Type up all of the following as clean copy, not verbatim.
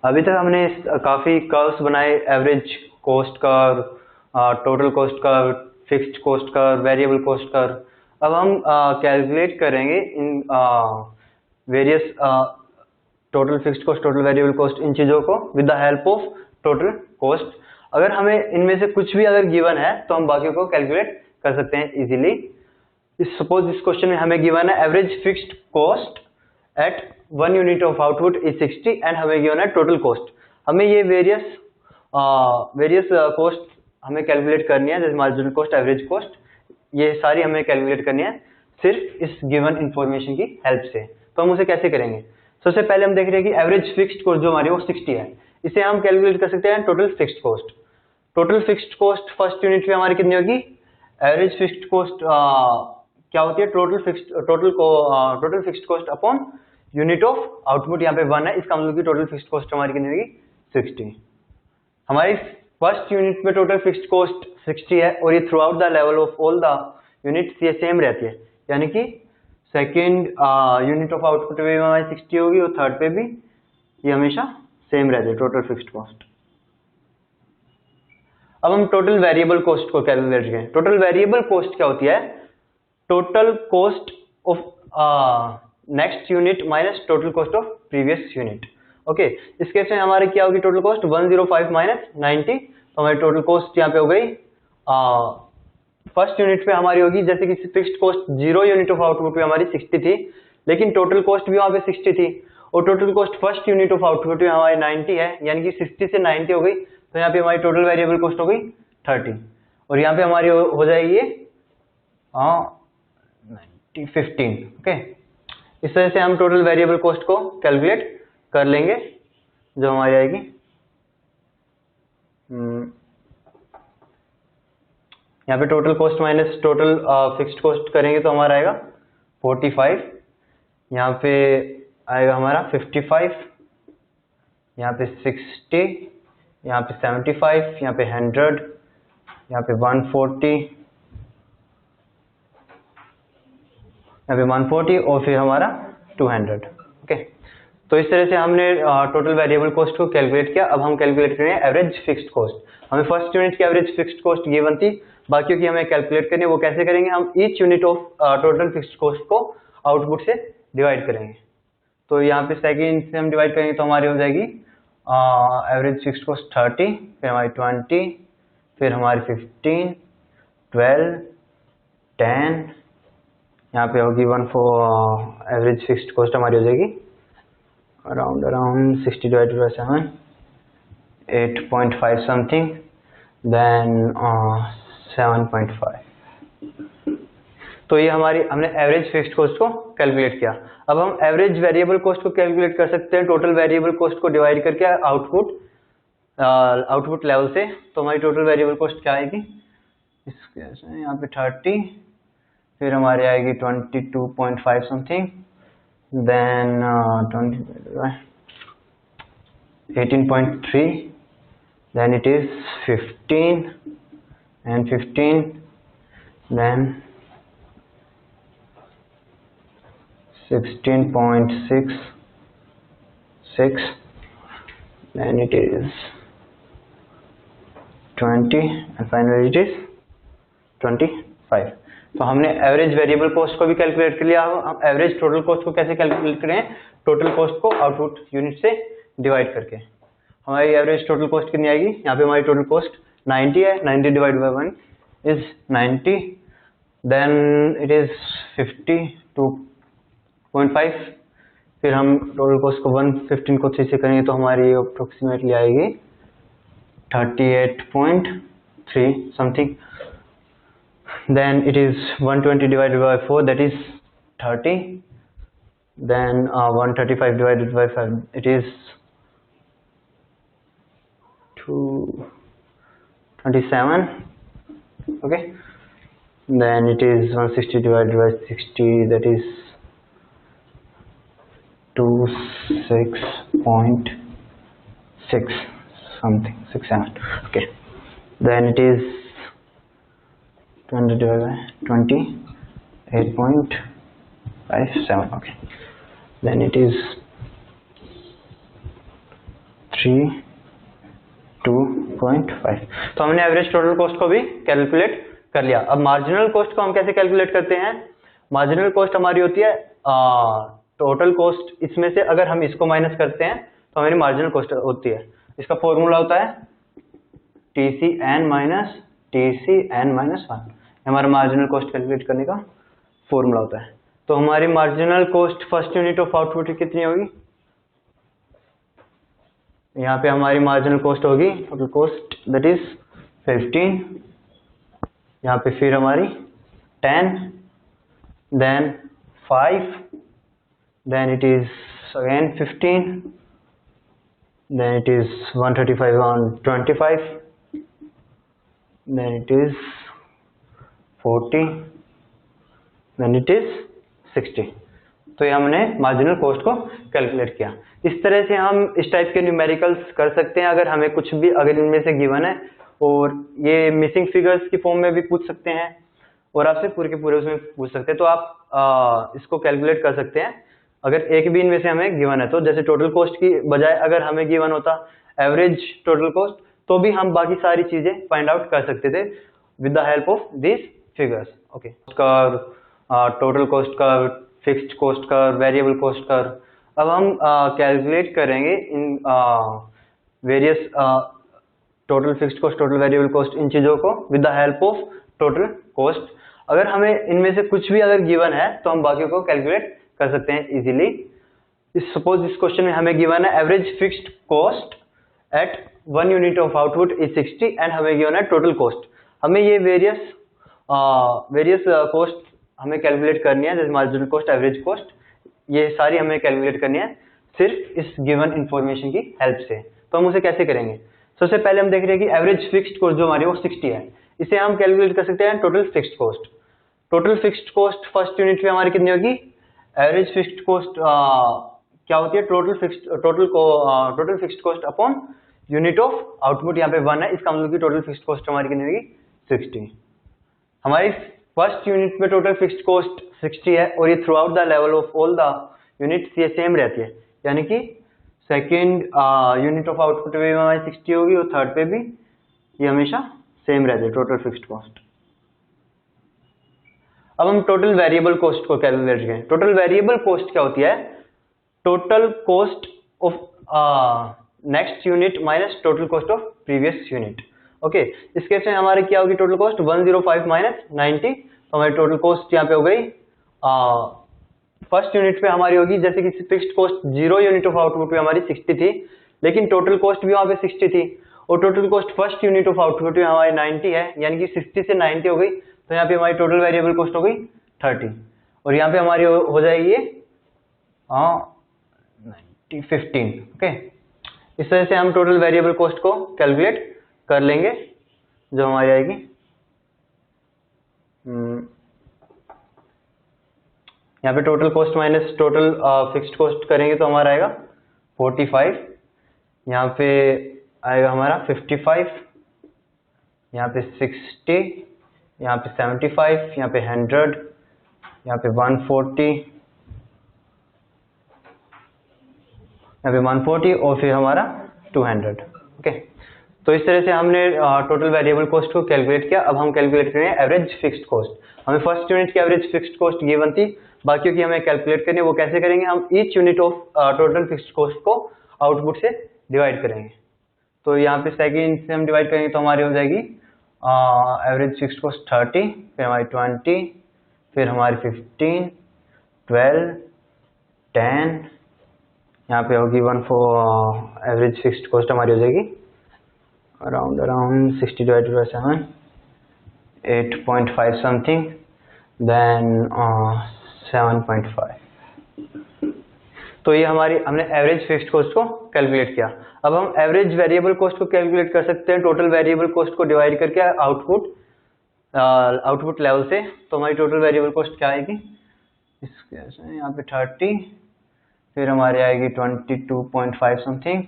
अभी तक हमने काफ़ी कर्व्स बनाए, average cost curve, total cost curve, fixed cost curve, variable cost curve. अब हम कैलकुलेट करेंगे इन various total fixed cost, total variable cost, इन चीज़ों को with the help of total cost. अगर हमें इनमें से कुछ भी अगर गिवन है तो हम बाकी को कैलकुलेट कर सकते हैं इजीली। सपोज इस क्वेश्चन में हमें गिवन है average fixed cost at 1 unit of output is 60 and हमें गिवन है टोटल कॉस्ट। हमें ये वेरियस कॉस्ट हमें कैलकुलेट करनी है, जैसे मार्जिनल कॉस्ट, एवरेज कॉस्ट, ये सारी हमें कैलकुलेट करनी है सिर्फ इस गिवन इंफॉर्मेशन की हेल्प से। तो हम उसे कैसे करेंगे? सबसे पहले हम देख रहे हैं कि एवरेज फिक्स्ड कॉस्ट जो हमारी वो 60 है, इसे हम कैलकुलेट कर सकते हैं total fixed cost. Total fixed cost first unit में हमारी कितनी होगी? एवरेज फिक्स्ड कॉस्ट क्या होती है? Total fixed cost upon unit of output, यहाँ पे 1 है, इसका मतलब कि टोटल फिक्स्ड कॉस्ट हमारी कितनी होगी? 60। हमारी फर्स्ट यूनिट में टोटल फिक्स्ड कॉस्ट 60 है और ये through out the level of all the units ये सेम रहती है, यानी कि सेकेंड यूनिट ऑफ आउटपुट पे भी हमारी 60 होगी और थर्ड पे भी ये हमेशा सेम रहती है टोटल फिक्स्ड कॉस्ट। अब हम टोटल वेरिएबल कॉस्ट को कैलकुलेट करें। टोटल वेरिएबल कॉस्ट क्या होती है? Total cost of next unit minus total cost of previous unit. Okay, इस केस में हमारे क्या होगी? टोटल कॉस्ट 105 माइनस 90, तो हमारी टोटल कॉस्ट यहाँ पे हो गई फर्स्ट यूनिट पे हमारी होगी, जैसे कि fixed cost 0 unit of output पे हमारी 60 थी, लेकिन टोटल कॉस्ट भी वहां पे 60 थी और total cost first unit of output पे हमारी 90 है, यानी कि 60 से 90 हो गई, तो यहाँ पे हमारी टोटल वेरिएबल कॉस्ट हो गई 30 और यहाँ पे हमारी हो जाएगी ये 15। ओके, इस तरह से हम टोटल वेरिएबल कॉस्ट को कैलकुलेट कर लेंगे, जो हमारी आएगी यहाँ पे total cost minus total fixed cost करेंगे तो हमारा आएगा 45, यहाँ पे आएगा हमारा 55, यहाँ पे 60, यहाँ पे 75, यहाँ पे 100, यहाँ पे 140, यहाँ पे 140 और फिर हमारा 200। ओके, तो इस तरह से हमने टोटल वेरिएबल कॉस्ट को कैलकुलेट किया। अब हम कैलकुलेट करेंगे एवरेज फिक्स्ड कॉस्ट। हमें फर्स्ट यूनिट की एवरेज फिक्स्ड कॉस्ट गिवन थी, बाकी की हमें कैलकुलेट करनी है। वो कैसे करेंगे? हम each unit of total fixed cost को आउटपुट से डिवाइड करेंगे। तो यहाँ पे सेकेंड से हम डिवाइड करेंगे तो हमारी हो जाएगी एवरेज फिक्स्ड कॉस्ट 30, फिर हमारी 20, फिर हमारी 15, 12, 10, यहाँ पे होगी 1 एवरेज फिक्स्ड कॉस्ट हमारी हो जाएगी around 60 divided by 7, 8.5 something, then 7.5। तो ये हमने एवरेज फिक्स्ड कॉस्ट को कैलकुलेट किया। अब हम एवरेज वेरिएबल कॉस्ट को कैलकुलेट कर सकते हैं टोटल वेरिएबल कॉस्ट को डिवाइड करके आउटपुट लेवल से। तो हमारी टोटल वेरिएबल कॉस्ट क्या आएगी? इस केस में यहाँ पे 30, फिर हमारी आएगी 22.5 something, then 18.3, then it is 15 and 15, then 16.66, then it is 20 and finally it is 25। तो हमने एवरेज वेरिएबल कॉस्ट को भी कैलकुलेट कर लिया। हम एवरेज टोटल कॉस्ट को कैसे कैलकुलेट करें? टोटल कॉस्ट को आउटपुट यूनिट से डिवाइड करके। हमारी एवरेज टोटल कॉस्ट कितनी आएगी? यहाँ पे हमारी टोटल कॉस्ट 90 है, 90 divide by 1 is 90, then it is 52.5, फिर हम टोटल कॉस्ट को 115 को 3 से करेंगे तो हमारी अप्रोक्सीमेटली आएगी 38.3 something, then it is 120 divided by 4, that is 30, then 135 divided by 5, it is 227, okay, then it is 160 divided by 60, that is 26.6 something, 67, okay, then it is 200 divided by 20, 8.57, okay, then it is 32.5। तो हमने average total cost को भी calculate कर लिया। अब marginal cost को हम कैसे कैलकुलेट करते हैं? मार्जिनल कॉस्ट हमारी होती है टोटल कॉस्ट, इसमें से अगर हम इसको माइनस करते हैं तो हमारी मार्जिनल कॉस्ट होती है। इसका फॉर्मूला होता है TCN माइनस TCN-1, हमारा मार्जिनल कॉस्ट कैलकुलेट करने का फॉर्मूला होता है। तो हमारी marginal cost first unit of output कितनी होगी? यहाँ पे हमारी मार्जिनल कॉस्ट होगी टोटल कॉस्ट दैट इज 15, यहाँ पे फिर हमारी 10, then 5, then it is again 15, then it is 135 on 25, then it is 40, then it is 60। तो ये हमने मार्जिनल कॉस्ट को कैलकुलेट किया। इस तरह से हम इस टाइप के न्यूमेरिकल्स कर सकते हैं। अगर हमें कुछ भी अगर इनमें से गिवन है, और ये मिसिंग फिगर्स की फॉर्म में भी पूछ सकते हैं और आपसे पूरे के पूरे उसमें पूछ सकते हैं, तो आप इसको कैलकुलेट कर सकते हैं। अगर एक भी इनमें से हमें गिवन है, तो जैसे टोटल कॉस्ट की बजाय अगर हमें गिवन होता एवरेज टोटल कॉस्ट, तो भी हम बाकी सारी चीजें फाइंड आउट कर सकते थे with the help of this figures. Okay, total cost का, फिक्स्ड कॉस्ट का, वेरिएबल कॉस्ट का। अब हम कैलकुलेट करेंगे इन various total fixed cost, total variable cost, इन चीजों को with the help of total cost. अगर हमें इनमें से कुछ भी अगर गिवन है तो हम बाकी को कैलकुलेट कर सकते हैं इजीली। सपोज इस क्वेश्चन में हमें गिवन है average fixed cost at 1 unit of output is 60 and हमें गिवन है टोटल कॉस्ट। हमें ये वेरियस कॉस्ट हमें कैलकुलेट करनी है, जैसे मार्जिनल कॉस्ट, एवरेज कॉस्ट, ये सारी हमें कैलकुलेट करनी है सिर्फ इस गिवन इंफॉर्मेशन की हेल्प से। तो हम उसे कैसे करेंगे? सबसे पहले हम देख रहे हैं कि एवरेज फिक्स्ड कॉस्ट जो हमारी वो 60 है, इसे हम कैलकुलेट कर सकते हैं total fixed cost. Total fixed cost first unit में हमारी कितनी होगी? एवरेज फिक्स्ड कॉस्ट क्या होती है? Total fixed cost upon unit of output, यहाँ पे 1 है, इसका मतलब कि टोटल फिक्स्ड कॉस्ट हमारी कितनी होगी? 60। हमारी फर्स्ट यूनिट में टोटल फिक्स्ड कॉस्ट 60 है और ये through out the level of all the units ये सेम रहती है, यानी कि सेकेंड यूनिट ऑफ आउटपुट पे भी हमारी 60 होगी और थर्ड पे भी ये हमेशा सेम रहती है टोटल फिक्स्ड कॉस्ट। अब हम टोटल वेरिएबल कॉस्ट को कैलकुलेट करें। टोटल वेरिएबल कॉस्ट क्या होती है? Total cost of next unit minus total cost of previous unit. Okay, इस केस में हमारी क्या होगी? टोटल कॉस्ट 105 माइनस 90, तो हमारी टोटल कॉस्ट यहाँ पे हो गई फर्स्ट यूनिट पे हमारी होगी, जैसे कि fixed cost 0 unit of output पे हमारी 60 थी, लेकिन टोटल कॉस्ट भी वहाँ पे 60 थी, और total cost first unit of output पे हमारी 90 है, यानी कि 60 से 90 हो गई, तो यहाँ पे हमारी टोटल वेरिएबल कॉस्ट हो गई 30, और यहाँ पे हमारी हो जाएगी ये 15। ओके, इस तरह से हम टोटल वेरिएबल कॉस्ट को कैलकुलेट कर लेंगे, जो हमारी आएगी यहाँ पे total cost minus total fixed cost करेंगे तो हमारा आएगा 45, यहाँ पे आएगा हमारा 55, यहाँ पे 60, यहाँ पे 75, यहाँ पे 100, यहाँ पे 140, यहाँ पे 140 और फिर हमारा 200। ओके, तो इस तरह से हमने टोटल वेरिएबल कॉस्ट को कैलकुलेट किया। अब हम कैलकुलेट करेंगे एवरेज फिक्स्ड कॉस्ट। हमें फर्स्ट यूनिट की एवरेज फिक्स्ड कॉस्ट गिवन थी, बाकियों की हमें कैलकुलेट करनी है। वो कैसे करेंगे? हम each unit of total fixed cost को आउटपुट से डिवाइड करेंगे। तो यहाँ पे सेकेंड से हम डिवाइड करेंगे तो हमारी हो जाएगी एवरेज फिक्स्ड कॉस्ट 30, फिर हमारी 20, फिर हमारी 15, 12, 10, यहाँ पे होगी 1 एवरेज फिक्स्ड कॉस्ट हमारी हो जाएगी around 60 divided by 7, 8.5 something, then 7.5। तो ये हमने एवरेज फिक्स्ड कॉस्ट को कैलकुलेट किया। अब हम एवरेज वेरिएबल कॉस्ट को कैलकुलेट कर सकते हैं टोटल वेरिएबल कॉस्ट को डिवाइड करके आउटपुट लेवल से। तो हमारी टोटल वेरिएबल कॉस्ट क्या आएगी? यहाँ पे 30, फिर हमारी आएगी 22.5 something,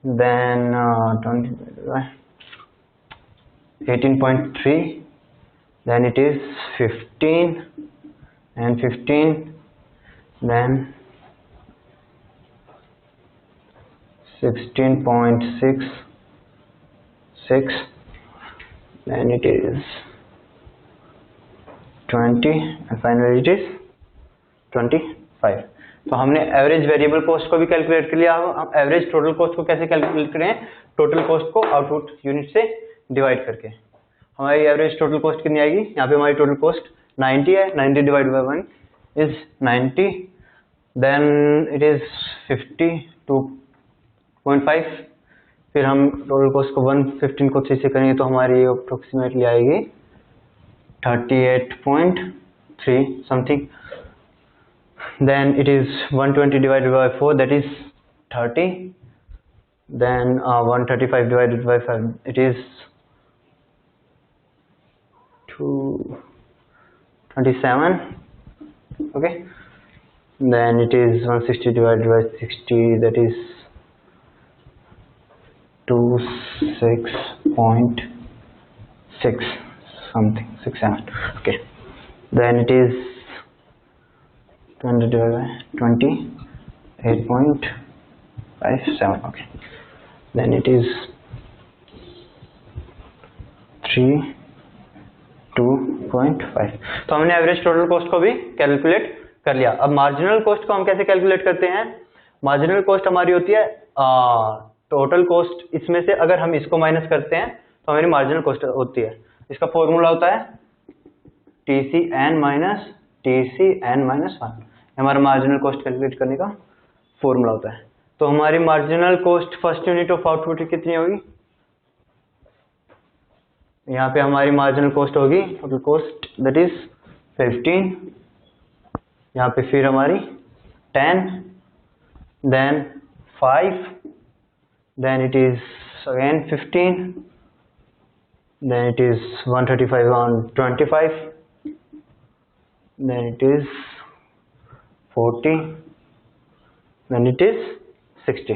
then 18.3, then it is 15 and 15, then 16.66, then it is 20 and finally it is 25. तो हमने एवरेज वेरिएबल कॉस्ट को भी कैलकुलेट कर लिया। हम एवरेज टोटल कॉस्ट को कैसे कैलकुलेट करें? टोटल कॉस्ट को आउटपुट यूनिट से डिवाइड करके। हमारी एवरेज टोटल कॉस्ट कितनी आएगी? यहाँ पे हमारी टोटल कॉस्ट 90 है, 90 divide by 1 is 90, then it is 52.5। फिर हम टोटल कॉस्ट को 115 को 3 से करेंगे तो हमारी अप्रोक्सीमेटली आएगी 38.3 something. Then it is 120 divided by 4, that is 30. Then 135 divided by 5, it is 227. Okay. Then it is 160 divided by 60, that is 26.6 something, 67. Okay. Then it is 200 divided by 28.57. Okay. Then it is 32.5. तो हमने average total cost को भी calculate कर लिया। अब marginal cost को हम कैसे कैलकुलेट करते हैं? मार्जिनल कॉस्ट हमारी होती है टोटल कॉस्ट, इसमें से अगर हम इसको माइनस करते हैं तो हमारी मार्जिनल कॉस्ट होती है। इसका फॉर्मूला होता है TCN माइनस TCN माइनस 1। हमारा मार्जिनल कॉस्ट कैलकुलेट करने का फॉर्मूला होता है। तो हमारी marginal cost first unit of output कितनी होगी? यहाँ पे हमारी मार्जिनल कॉस्ट होगी टोटल कॉस्ट दैट इज 15, यहाँ पे फिर हमारी 10, then 5, then it is again 15, then it is 135 on 25, then it is 40, then it is 60।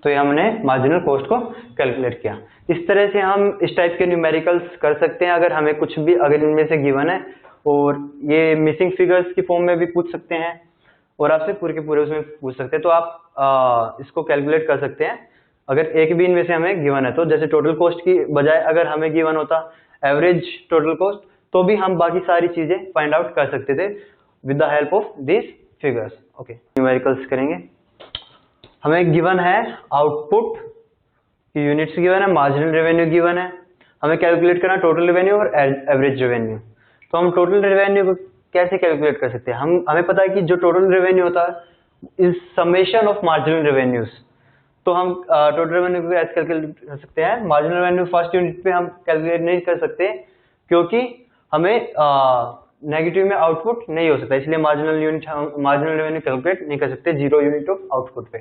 तो ये हमने मार्जिनल कॉस्ट को कैलकुलेट किया। इस तरह से हम इस टाइप के न्यूमेरिकल्स कर सकते हैं। अगर हमें कुछ भी अगर इनमें से गिवन है, और ये मिसिंग फिगर्स की फॉर्म में भी पूछ सकते हैं और आपसे पूरे के पूरे उसमें पूछ सकते हैं, तो आप इसको कैलकुलेट कर सकते हैं। अगर एक भी इनमें से हमें गिवन है, तो जैसे टोटल कॉस्ट की बजाय अगर हमें गिवन होता एवरेज टोटल कॉस्ट, तो भी हम बाकी सारी चीजें फाइंड आउट कर सकते थे with the help of this figures. Okay, numericals करेंगे। हमें गिवन है आउटपुट की यूनिट्स गिवन है, मार्जिनल रेवेन्यू गिवन है, हमें कैलकुलेट करना टोटल रेवेन्यू और एवरेज रेवेन्यू। तो हम टोटल रेवेन्यू को कैसे कैलकुलेट कर सकते हैं? हमें पता है कि जो टोटल रेवेन्यू होता है is summation of marginal revenues. तो हम टोटल रेवेन्यू को कैसे कैलकुलेट कर सकते हैं? मार्जिनल रेवेन्यू फर्स्ट यूनिट पे हम कैलकुलेट नहीं कर सकते, क्योंकि हमें नेगेटिव में आउटपुट नहीं हो सकता, इसलिए मार्जिनल रेवेन्यू कैलकुलेट नहीं कर सकते 0 यूनिट ऑफ आउटपुट पे।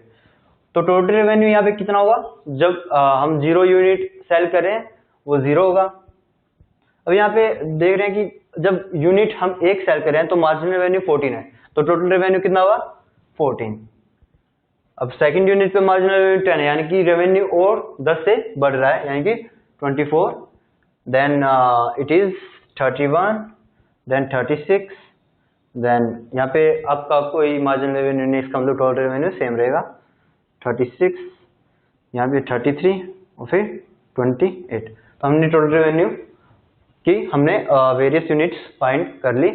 तो टोटल रेवेन्यू यहाँ पे कितना होगा? जब हम 0 यूनिट सेल करें वो 0 होगा। अब यहाँ पे देख रहे हैं कि जब यूनिट हम एक सेल कर रहे हैं तो मार्जिनल रेवेन्यू 14 है, तो टोटल रेवेन्यू कितना होगा? 14। अब सेकंड यूनिट पे मार्जिनल रेवेन्यू 10 है, यानी कि रेवेन्यू और 10 से बढ़ रहा है, यानी कि 24, then it is 31, then 36, then यहाँ पे आपका कोई मार्जिनल रेवेन्यू नहीं, इसका मतलब टोटल रेवेन्यू सेम रहेगा 36, यहाँ पे 33 और फिर 28। तो हमने टोटल रेवेन्यू की हमने वेरियस यूनिट्स फाइंड कर ली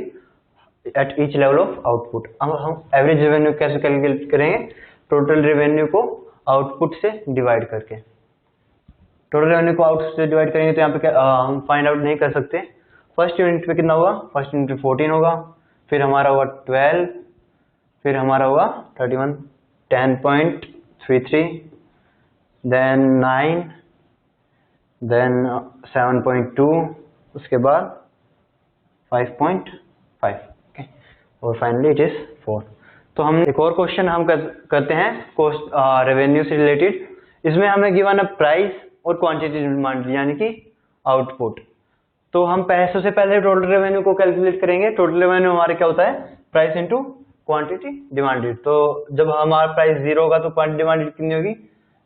at each level of output. अब हम एवरेज रेवेन्यू कैसे कैलकुलेट करेंगे? टोटल रेवेन्यू को आउटपुट से डिवाइड करके। टोटल रेवेन्यू को आउटपुट से डिवाइड करेंगे तो यहाँ पे हम फाइंड आउट नहीं कर सकते। फर्स्ट यूनिट पे कितना होगा? फर्स्ट यूनिट पे 14 होगा, फिर हमारा होगा 12, फिर हमारा होगा 31, 10.33, देन 9, देन 7.2, उसके बाद 5.5, ओके, और फाइनली इट इज 4। तो हम एक और क्वेश्चन हम करते हैं कॉस्ट रेवेन्यू से रिलेटेड। इसमें हमें गिवन है प्राइस और क्वांटिटी डिमांड, यानी कि आउटपुट। तो हम सबसे पहले टोटल रेवेन्यू को कैलकुलेट करेंगे। टोटल रेवेन्यू हमारे क्या होता है? Price into quantity demanded. तो जब हमारा प्राइस 0 होगा तो क्वांटिटी डिमांडेड कितनी होगी?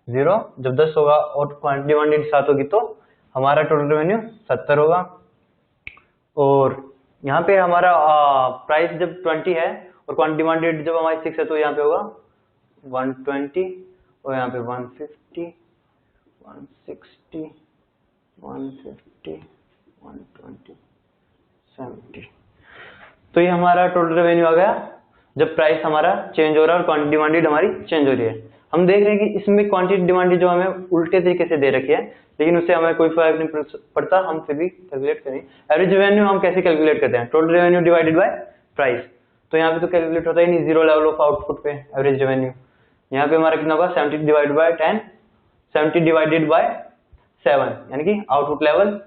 0। जब 10 होगा और क्वांटिटी डिमांडेड 7 होगी तो हमारा टोटल रेवेन्यू 70 होगा। और यहाँ पे हमारा प्राइस जब 20 है और क्वांटिटी डिमांडेड जब हमारी 6 है तो यहाँ पे होगा 120, और यहाँ पे 150, 160, 150, 120, 70। तो ये हमारा टोटल रेवेन्यू आ गया जब प्राइस हमारा चेंज हो रहा है और क्वांटिटी डिमांडेड हमारी चेंज हो रही है। हम देख रहे हैं कि इसमें क्वांटिटी डिमांडेड जो हमें उल्टे तरीके से दे रखी है, लेकिन उससे हमें कोई फर्क नहीं पड़ता, हम फिर भी कैलकुलेट करें। एवरेज रेवेन्यू हम कैसे कैलकुलेट करते हैं? Total revenue divided by price. तो यहाँ पे तो कैलकुलेट होता ही नहीं, जीरो लेवल ऑफ आउटपुट पे एवरेज रेवेन्यू। यहाँ पे हमारा कितना होगा? 70 डिवाइडेड बाय 10, 70 डिवाइडेड बाय 7, यानी कि आउटपुट लेवल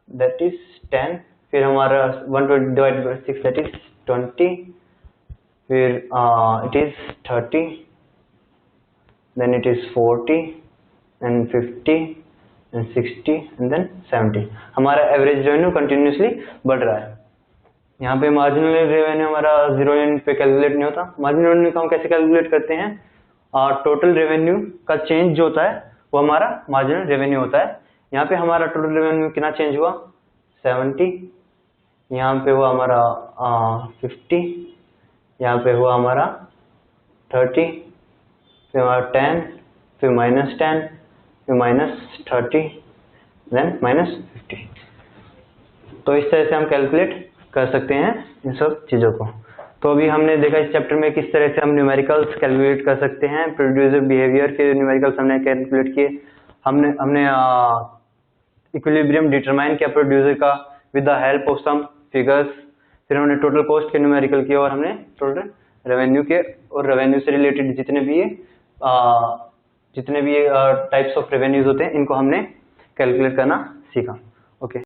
दैट इज 10। फिर हमारा 120 डिवाइडेड बाय 6 दैट इज 20, फिर it is 30, then it is 40 and 50 and 60 and then 70। हमारा एवरेज रेवेन्यू कंटिन्यूसली बढ़ रहा है। यहाँ पे मार्जिनल रेवेन्यू हमारा 0 यूनिट पे कैलकुलेट नहीं होता। मार्जिनल रेवेन्यू को हम कैसे कैलकुलेट करते हैं? टोटल रेवेन्यू का चेंज जो होता है वो हमारा मार्जिनल रेवेन्यू होता है। यहाँ पे हमारा टोटल रेवेन्यू कितना चेंज हुआ? 70, यहाँ पे हुआ हमारा 50, यहाँ पे हुआ हमारा 30, फिर हमारा 10, फिर -10, फिर -30, देन -50। तो इस तरह से हम कैलकुलेट कर सकते हैं इन सब चीज़ों को। तो अभी हमने देखा इस चैप्टर में किस तरह से हम न्यूमेरिकल्स कैलकुलेट कर सकते हैं। प्रोड्यूसर बिहेवियर के न्यूमेरिकल्स हमने कैलकुलेट किए। हमने इक्विलिब्रियम डिटरमाइन किया प्रोड्यूसर का with the help of some figures. फिर हमने टोटल कॉस्ट के न्यूमेरिकल किया और हमने टोटल रेवेन्यू के और रेवेन्यू से रिलेटेड जितने भी टाइप्स ऑफ रेवेन्यूज होते हैं इनको हमने कैलकुलेट करना सीखा। ओके।